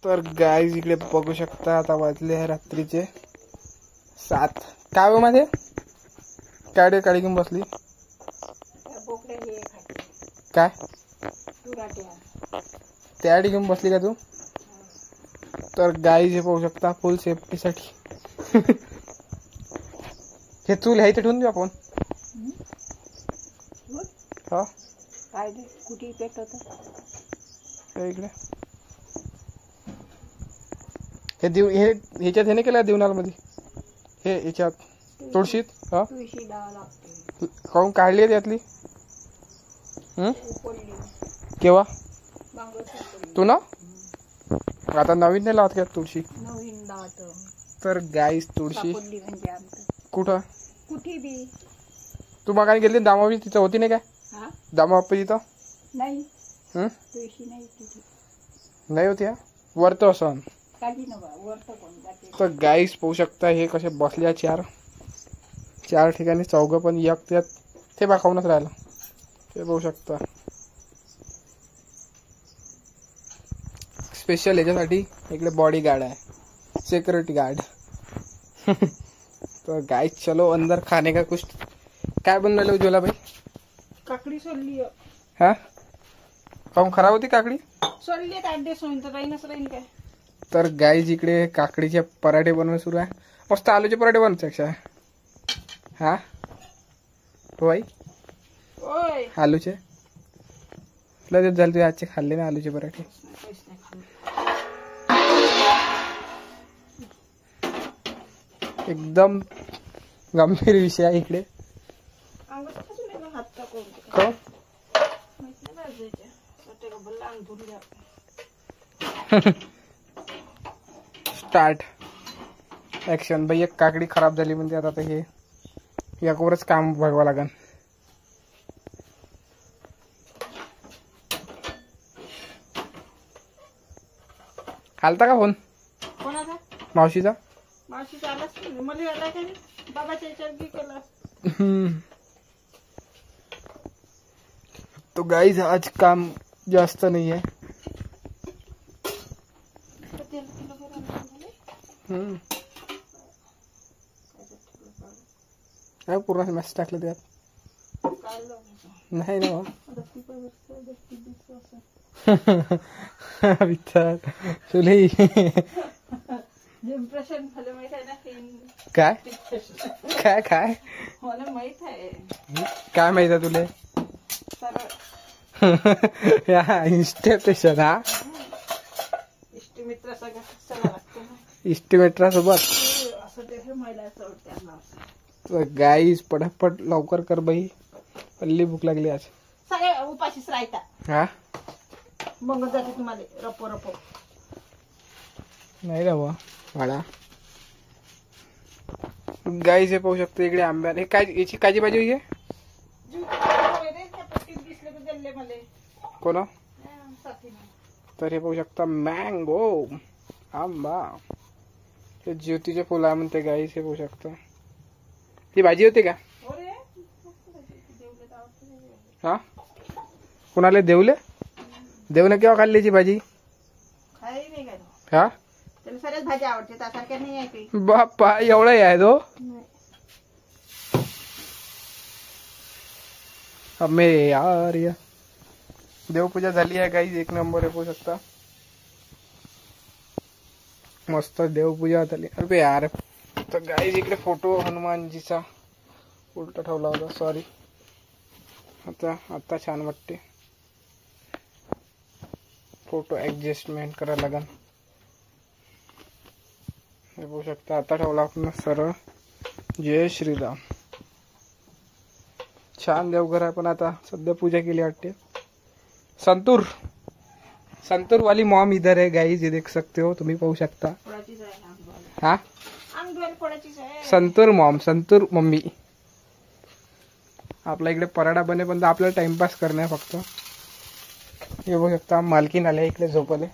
तर गाईज इकडे बघू शकता आता वाजले आहे रात्रीचे 7. काय हो मध्ये काय काळी घेऊन बसली काय त्याडी घेऊन बसली का तू? तर गाईज हे पाहू शकता फुल सेफ्टीसाठी हे चूल आहे ते ठेवून देऊ आपण. हा काय कुठे पेट होत इकडे हे देव हे ह्याच्यात हे नाही केलं देवनाल मध्ये हे ह्याच्यात तुळशीत. हा काऊन काढली आहे त्यातली? केव्हा तू ना आता नवीन नाही लावत का तुळशी? तर गाईस तुळशी कुठं कुठे बी तू मग काय गेली दामावी तिथं होती नाही काय? दामाबाप्पा तिथं नाही तुळशी नाही होती. वरत असं तर गाईस पाहू शकता हे कसे बसल्या चार ठिकाणी चौघ पण एक त्यात ते खाऊनच राहिलं ते पाहू शकता. स्पेशल याच्यासाठी इकडे बॉडी गार्ड आहे सिक्युरिटी गार्ड. तो गाइस चलो अंदर खाने का कुछ काय बनवलं उज्ज्वला भाई? काकडी सोडली. हा काऊन खराब होती काकडी? सोडली राहीन काय. तर गाईज इकडे काकडीचे पराठे बनवणं सुरू आहे. मस्त आलूचे पराठे बनवते अक्षा. हा हो भाई आलूचे लगेच झाले तुझे आजचे खाल्ले ना आलूचे पराठे. एकदम गंभीर विषय आहे इकडे. स्टार्ट ऍक्शन भाई. एक काकडी खराब झाली म्हणजे आता हे याच्यावरच काम बघावं लागेल. आलता का फोन कोणाचा? मावशीचा. मावशीचा आलाच नाही मला आला का बाबाच्या याच्यावर की केला. तो गाइस आज काम जास्त नहीं है. पूर्ण मॅच टाकलं त्यात नाही ना विचार तुला इम्प्रेशन झालं माहित आहे ना. काय काय काय मला माहित आहे. काय माहित आहे तुला? या इन्स्टेशन हा इष्टमित्र सगळं इष्टमित्रासोबत असं ते महिला. गाईस पटापट लवकर कर बाई पल्ली भूक लागली आज. सगळे उपाशीच राहता. हा मग जाते तुम्हाला रपो रपो नाही राव वाडा. गाईस हे पाहू शकतो इकडे आंब्या हे काय याची काजी भाजी होई आहे. कोण तर हे पाहू शकता मँगो आंबा ते ज्योतीचे फुल आहे म्हणते. गाईस हे पाहू शकता ती भाजी होती का? हा कुणाला देवले देवने केव्हा खाल्ली याची भाजी? हा सगळ्याच भाज्या आवडते त्यासारख्या नाही आहे काही. बाप्पा एवढा आहे तो अमे यार. या देवपूजा झाली आहे काही एक नंबर आहे. पाहू शकता मस्त देवपूजा झाली. अरे यार तर गाईज इकडे फोटो हनुमानजीचा उलटा ठेवला होता सॉरी. आता छान वाटते. फोटो ऍडजस्टमेंट करायला लागेल. हे बघू शकता आता ठेवला आपण सरळ. जय श्रीराम. छान देवघर आहे पण आता सध्या पूजा केली वाटते. संतूर वाली मॉम इधर है गाइस ये देख सकते हो तुम्ही पाहू शकता. हा संतूर मॉम संतूर मम्मी. आपल्या इकडे पराठा बने पण आपल्याला टाइमपास करणे फक्त. हे बघू शकता मालकीन आले इकडे झोपले.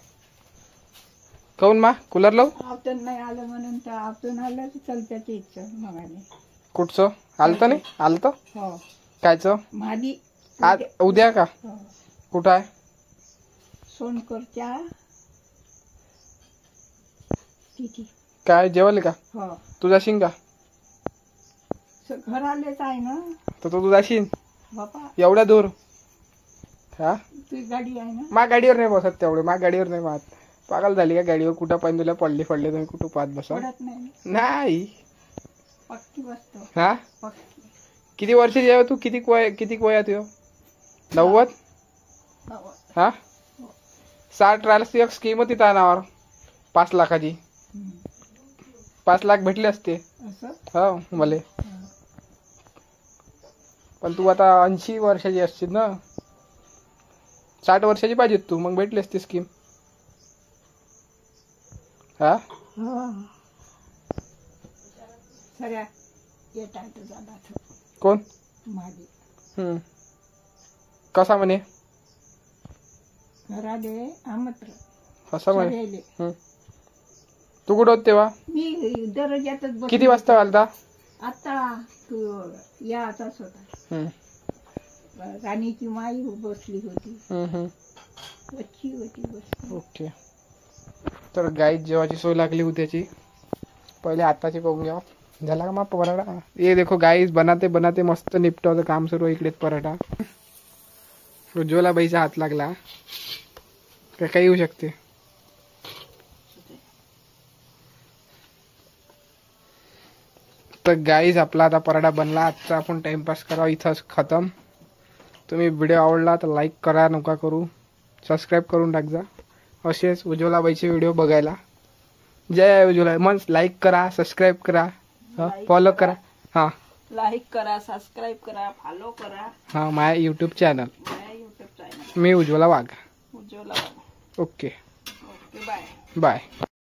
काऊन मा कूलर लावू? आपण नाही आलं म्हणून तर आपण आलं चलत्याची इच्छा मगाने. कुठचं आलतं नाही आलतं? हो कायचं? मादी आज उद्या का? कुठं आहे? सोनकरच्या किती काय जेवले का हो तू जाशील का घर आलेच आहे ना तर तू जाशील बापा एवढ्या दूर हा तुझी गाडी आहे ना मा गाडीवर नाही बसत तेवढे मा गाडीवर नाही पाहत पागल झाली का गाडीवर कुठं पाहिजे तुला पडले तुम्ही कुठं पाहत बसा पडत नाही ना. नाही पक्की बसतो हा पक्की किती वर्षाची आहे तू किती वय आहे तुझं 90 हो. हा 60 ट्रायल्सची एक स्कीम होती त्या नावावर 5 लाखाची हम्म. 5 लाख भेटले असते असं हो मले पण तू आता 80 वर्षाची असशील ना 60 वर्षाची पाहिजे तू मग भेटली असती स्कीम हा हो सगळ्या येत आहे तुझा नाथ कोण माझे कसा म्हणे घराले आमंत्रण असं म्हणे सगळ्याले. तू कुठं होत तेव्हा मी दररोजातच बसली. किती वाजता आलता आता तू याचाच होता राणीची माई बसली होती वच्ची होती बसली ओके तर गाईत जेवायची सोय लागली उद्याची पहिले आताची बघून घ्या झाला का मग पराठा ये देखो गाईस बनाते बनाते मस्त निपटवतं काम सुरू आहे इकडेच पराठा उज्ज्वला बाईचा हात लागला काय काही येऊ शकते तर गाईज आपला आता पराठा बनला आजचा आपण टाइमपास करावा इथंच खतम तुम्ही व्हिडिओ आवडला तर लाईक करा नका करू सबस्क्राईब करून टाक जा असेच उज्ज्वलाबाईचे व्हिडिओ बघायला जय उज्ज्वला मग लाईक करा सबस्क्राईब करा फॉलो करा हा लाईक करा सबस्क्राईब करा फॉलो करा हा माझ्या यूट्यूब चॅनल माझ्या युट्यूब चॅनल मी Ujjwala Wagh Ujjwala okay okay bye bye